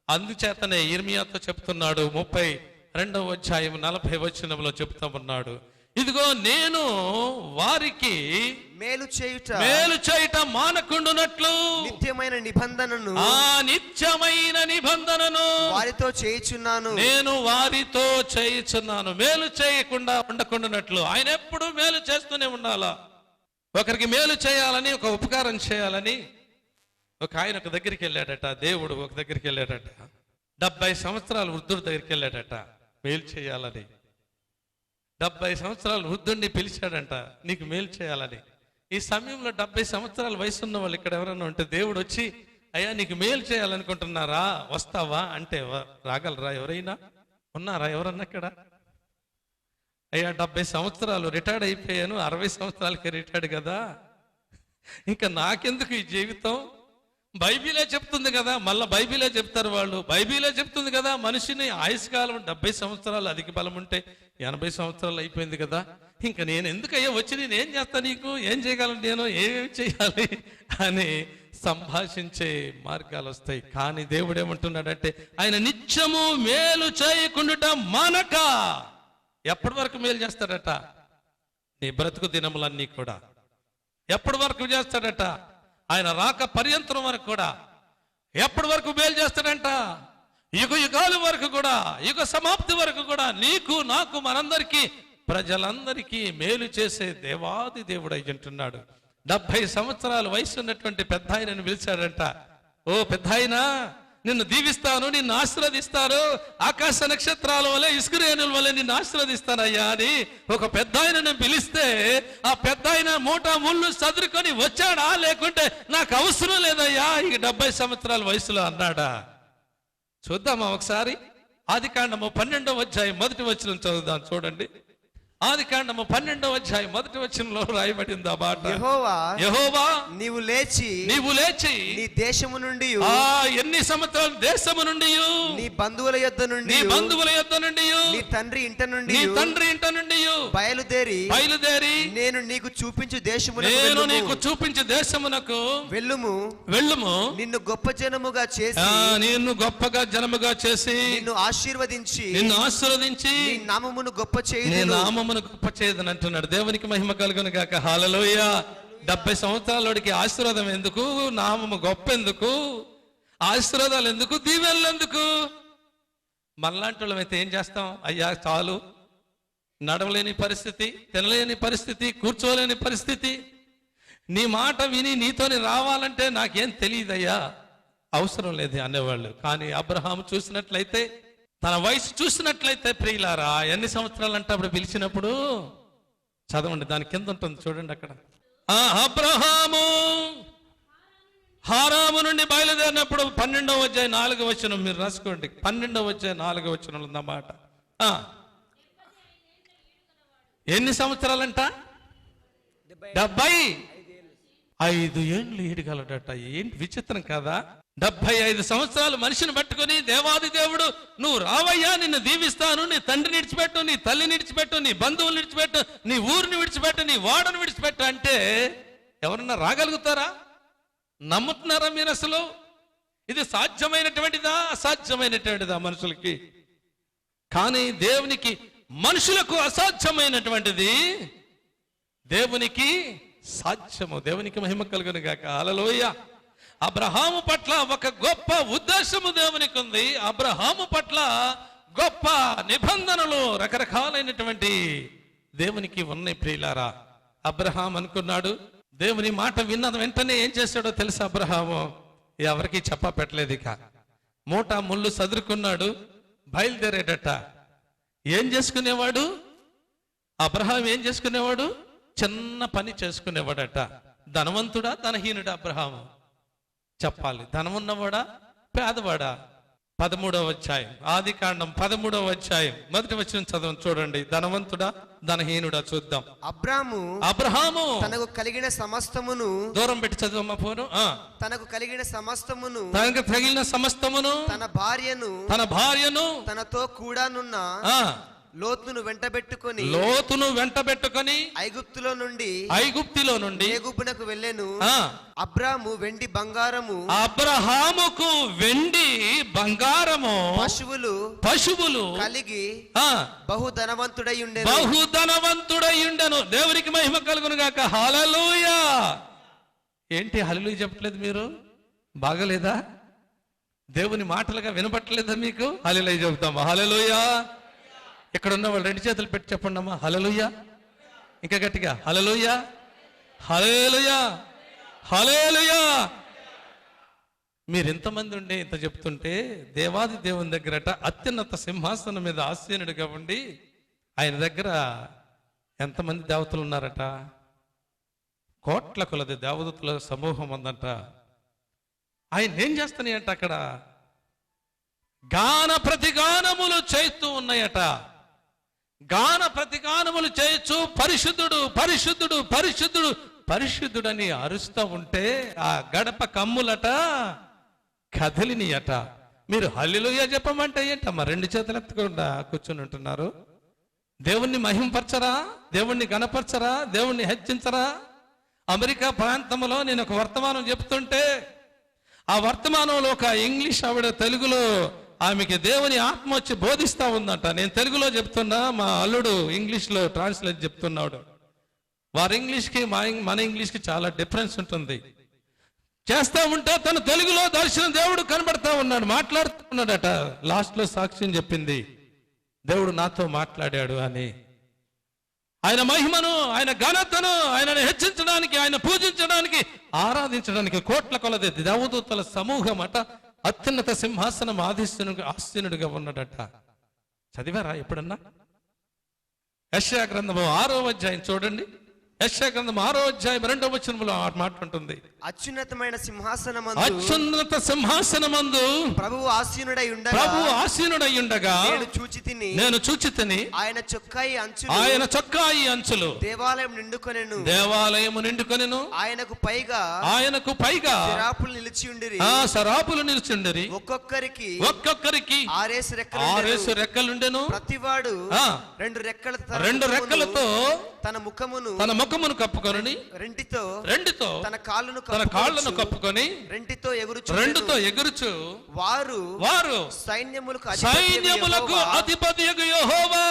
అందుచేతనే ఇర్మియాతో చెప్తున్నాడు 32వ అధ్యాయం 40వ వచనంలో చెప్తా ఉన్నాడు, ఇదిగో నేను వారికి
మేలు చేయుట
మానకుండునట్లు
నిత్యమైన నిబంధనను వారితో చేయుచున్నాను,
నేను వారితో చేయుచున్నాను. మేలు చేయకుండా ఉండకుండానట్లు. ఆయన ఎప్పుడు మేలు చేస్తూనే ఉండాలా. ఒకరికి మేలు చేయాలని, ఒక ఉపకారం చేయాలని ఒక ఆయన ఒక దగ్గరికి వెళ్ళాడట. దేవుడు ఒక దగ్గరికి వెళ్ళాడట. 70 సంవత్సరాల వృద్ధుడి దగ్గరికి వెళ్ళాడట మేలు చేయాలని. 70 సంవత్సరాల వృద్ధుడిని పిలిచాడంట నీకు మేలు చేయాలని. ఈ సమయంలో 70 సంవత్సరాల వయసు ఉన్న వాళ్ళు ఇక్కడ ఎవరైనా ఉంటే దేవుడు వచ్చి, అయ్యా నీకు మేలు చేయాలనుకుంటున్నారా, వస్తావా అంటే రాగలరా? ఎవరైనా ఉన్నారా? ఎవరన్నా ఇక్కడ? అయ్యా 70 సంవత్సరాలు రిటైర్డ్ అయిపోయాను, 60 సంవత్సరాలకి రిటైర్డ్ కదా, ఇంకా నాకెందుకు ఈ జీవితం? బైబిలే చెప్తుంది కదా. మళ్ళీ బైబిలే చెప్తారు వాళ్ళు. బైబిలే చెప్తుంది కదా మనిషిని ఆయుష్కాలం 70 సంవత్సరాలు, అధిక బలం ఉంటే 80 సంవత్సరాలు అయిపోయింది కదా, ఇంకా నేను ఎందుకయ్యా వచ్చి నేనేం చేస్తా, నీకు ఏం చేయగలను, నేను ఏమేమి చేయాలి అని సంభాషించే మార్గాలు వస్తాయి. కానీ దేవుడు ఏమంటున్నాడంటే ఆయన నిత్యము మేలు చేయకుండా మానక ఎప్పటి వరకు మేలు చేస్తాడట? నీ బ్రతుకు దినములన్నీ కూడా. ఎప్పటి వరకు చేస్తాడట? ఆయన రాక పర్యంతరం వరకు కూడా. ఎప్పటి వరకు మేలు చేస్తాడంట? యుగ యుగాల వరకు కూడా, యుగ సమాప్తి వరకు కూడా నీకు, నాకు, మనందరికీ, ప్రజలందరికీ మేలు చేసే దేవాది దేవుడు అయ్యుంటున్నాడు. 70 సంవత్సరాల వయసు ఉన్నటువంటి పెద్ద ఆయనను పిలిచాడంట. ఓ పెద్ద ఆయన, నిన్ను దీవిస్తాను, నిన్ను ఆశీర్వదిస్తాను, ఆకాశ నక్షత్రాల వలె ఇసుకరేణుల వలె నిన్ను ఆశీర్వదిస్తానయ్యా అని ఒక పెద్ద ఆయనను పిలిస్తే ఆ పెద్ద ఆయన మూట ముళ్ళు సదురుకొని వచ్చాడా, లేకుంటే నాకు అవసరం లేదయ్యా ఇక 70 సంవత్సరాల వయసులో అన్నాడా? చూద్దామా ఒకసారి. ఆదికాండము 12వ అధ్యాయం 1వ వచనం చదువుదాం. చూడండి, ఆదికాండము 12వ అధ్యాయం 1వ వచనంలో రాయబడింది ఆ మాట. యెహోవా నీవు లేచి
నీ దేశము నుండి
ఎన్ని సంవత్సరాలు దేశము నుండి
నీ బంధువుల యొద్ద నుండి నీ తండ్రి ఇంట నుండి బయలుదేరి నేను నీకు చూపించు దేశమునకు వెళ్ళుము. నిన్ను గొప్ప జనముగా చేసి నిన్ను ఆశీర్వదించి నీ నామమును గొప్ప చేయుదును
గొప్ప చేయదని అంటున్నాడు. దేవునికి మహిమ కలుగును గాక. హల్లెలూయా. 70 సంవత్సరాలకి ఆశీర్వాదం ఎందుకు, నామము గొప్ప ఎందుకు, ఆశీర్వాదాలు ఎందుకు, దీవెనలు ఎందుకు? మనలాంటి వాళ్ళమైతే ఏం చేస్తాం? అయ్యా చాలు, నడవలేని పరిస్థితి, తినలేని పరిస్థితి, కూర్చోలేని పరిస్థితి, నీ మాట విని నీతోని రావాలంటే నాకేం తెలియదయ్యా, అవసరం లేదు అనేవాళ్ళు. కానీ అబ్రహాము చూసినట్లయితే, తన వయసు చూసినట్లయితే ప్రియులారా, ఎన్ని సంవత్సరాలు అంటే అప్పుడు పిలిచినప్పుడు చదవండి, దాని కింద ఉంటుంది చూడండి అక్కడ. అబ్రహాము హారాము నుండి బయలుదేరినప్పుడు 12వ అధ్యాయం 4వ వచనం మీరు రాసుకోండి. 12వ అధ్యాయం 4వ వచనం ఉందన్నమాట. ఎన్ని సంవత్సరాలంట? 75 ఏళ్ళు ఈడగలడట. ఏంటి విచిత్రం కదా? 75 సంవత్సరాలు మనిషిని పట్టుకొని దేవాది దేవుడు నువ్వు రావయ్యా, నిన్ను దీవిస్తాను, నీ తండ్రిని విడిచిపెట్టు, నీ తల్లిని విడిచిపెట్టు, నీ బంధువులు విడిచిపెట్టు, నీ ఊరిని విడిచిపెట్టు, నీ వాడను విడిచిపెట్టు అంటే ఎవరన్నా రాగలుగుతారా? నమ్ముతున్నారా మీరు? అసలు ఇది సాధ్యమైనటువంటిదా, అసాధ్యమైనటువంటిదా మనుషులకి? కానీ దేవునికి, మనుషులకు అసాధ్యమైనటువంటిది దేవునికి సాధ్యము. దేవునికి మహిమ కలుగును గాక. హల్లెలూయా. అబ్రహాము పట్ల ఒక గొప్ప ఉద్దేశము దేవునికి ఉంది. అబ్రహాము పట్ల గొప్ప నిబంధనలు రకరకాలైనటువంటి దేవునికి ఉన్నాయి ప్రియులారా. అబ్రహాం అనుకున్నాడు, దేవుని మాట విన్న వెంటనే ఏం చేశాడో తెలుసా? అబ్రహాము ఎవరికి చెప్పా పెట్టలేదు. ఇక మూట ముళ్ళు సదురుకున్నాడు, బయలుదేరేటట. ఏం చేసుకునేవాడు అబ్రహాం? ఏం చేసుకునేవాడు? చిన్న పని చేసుకునేవాడట. ధనవంతుడా ధనహీనుడా అబ్రహాము? చెప్పాలి. ధనం ఉన్నవాడా పేదవాడా? 13వ అధ్యాయం ఆదికాండం 13వ అధ్యాయం 1వ వచనం చదవం చూడండి. ధనవంతుడా ధనహీనుడా చూద్దాం. అబ్రహాము
తనకు కలిగిన సమస్తమును,
దూరం పెట్టి చదవమ్మా ఫోను.
తనకు కలిగిన సమస్తమును,
తన భార్యను
తనతో కూడానున్న లోతును వెంటబెట్టుకొని ఐగుప్తులో నుండి ఏగుపునకు వెళ్ళెను. అబ్రాము వెండి బంగారము,
అబ్రహాముకు వెండి బంగారము, పశువులు
కలిగి బహుధనవంతుడై ఉండెను.
దేవునికి మహిమ కలుగును గాక. హల్లెలూయా. ఏంటి హల్లెలూయా చెప్పట్లేదు మీరు? బాగలేదా? దేవుని మాటలుగా వినపట్లేదా మీకు? హల్లెలూయా చెబుతాం. హల్లెలూయా. ఇక్కడ ఉన్న వాళ్ళు 2 చేతులు పెట్టి చెప్పండి అమ్మా హల్లెలూయా. ఇంకా గట్టిగా హల్లెలూయా, హల్లెలూయా, హల్లెలూయా. మీరు ఎంతమంది ఉండి ఇంత చెప్తుంటే, దేవాది దేవుని దగ్గరట అత్యున్నత సింహాసనం మీద ఆసీనుడిగా ఉండి ఆయన దగ్గర ఎంతమంది దేవతలు ఉన్నారట? కోట్ల కొలది దేవదూతల సమూహం ఉందంట. ఆయన ఏం చేస్తున్నాయంట? అక్కడ గాన ప్రతిగానములు చేస్తూ ఉన్నాయట. గాన ప్రతిగానములు చేయొచ్చు. పరిశుద్ధుడు పరిశుద్ధుడు పరిశుద్ధుడు పరిశుద్ధుడని అరుస్తూ ఉంటే ఆ గడప కమ్ములట కదిలినియట. మీరు హల్లెలూయా చెప్పమంటే ఏంటమ్మా 2 చేతులు ఎత్తకుండా కూర్చొని ఉంటున్నారు? దేవుణ్ణి మహింపరచరా? దేవుణ్ణి గణపరచరా? దేవుణ్ణి హెచ్చించరా? అమెరికా ప్రాంతంలో నేను ఒక వర్తమానం చెప్తుంటే, ఆ వర్తమానంలో ఒక ఇంగ్లీష్ ఆవిడ తెలుగులో ఆమెకి దేవుని ఆత్మ వచ్చి బోధిస్తా ఉందంట. నేను తెలుగులో చెప్తున్నా, మా అల్లుడు ఇంగ్లీష్లో ట్రాన్స్లేట్ చెప్తున్నాడు. వారి ఇంగ్లీష్కి మన ఇంగ్లీష్కి చాలా డిఫరెన్స్ ఉంటుంది. చేస్తా ఉంటే తను తెలుగులో దర్శనం దేవుడు కనబడతా ఉన్నాడు, మాట్లాడుతున్నాడట. లాస్ట్లో సాక్ష్యం చెప్పింది, దేవుడు నాతో మాట్లాడాడు అని. ఆయన మహిమను, ఆయన ఘనతను, ఆయనను హెచ్చించడానికి, ఆయన పూజించడానికి, ఆరాధించడానికి కోట్ల కొలది దేవదూతల సమూహం అట అత్యున్నత సింహాసనం ఆసీనుడిగా ఉన్నాడట. చదివారా ఎప్పుడన్నా? యెషయా గ్రంథము 6వ అధ్యాయం చూడండి. యెషయా గ్రంథం 6వ అధ్యాయం 2వ వచనంలో ఆ మాట ఉంటుంది.
అత్యున్నతమైన
అత్యున్నత సింహాసనమందు
ప్రభువు ఆసీనుడై
ఉండగా నేను చూచి తిని
ఆయన చొక్కాయి అంచులు
దేవాలయము నిండుకొనెను. ఆయనకు పైగా సరాపులు నిలిచి ఒక్కొక్కరికి 6 రెక్కలుండెను.
ప్రతివాడు
రెండు రెక్కలతో
తన ముఖమును
కప్పుకొని రెండితో తన కాళ్ళను కప్పుకొని రెండితో ఎగురుచు వారు సైన్యములకు అధిపతియగు యెహోవా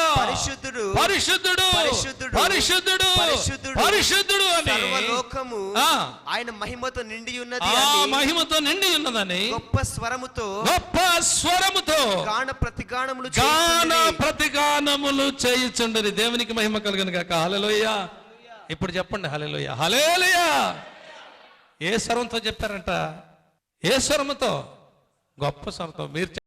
పరిశుద్ధుడు అని
సర్వలోకము ఆయన మహిమతో నిండి ఉన్నదని గొప్ప స్వరముతో గాన
ప్రతిగానములు చేయుచుండని. దేవునికి మహిమ కలుగును గాక. హల్లెలూయా. ఇప్పుడు చెప్పండి హల్లెలూయా, హల్లెలూయా. ఏ స్వరంతో చెప్పారంట? ఏ స్వరముతో? గొప్ప స్వరంతో. మీరు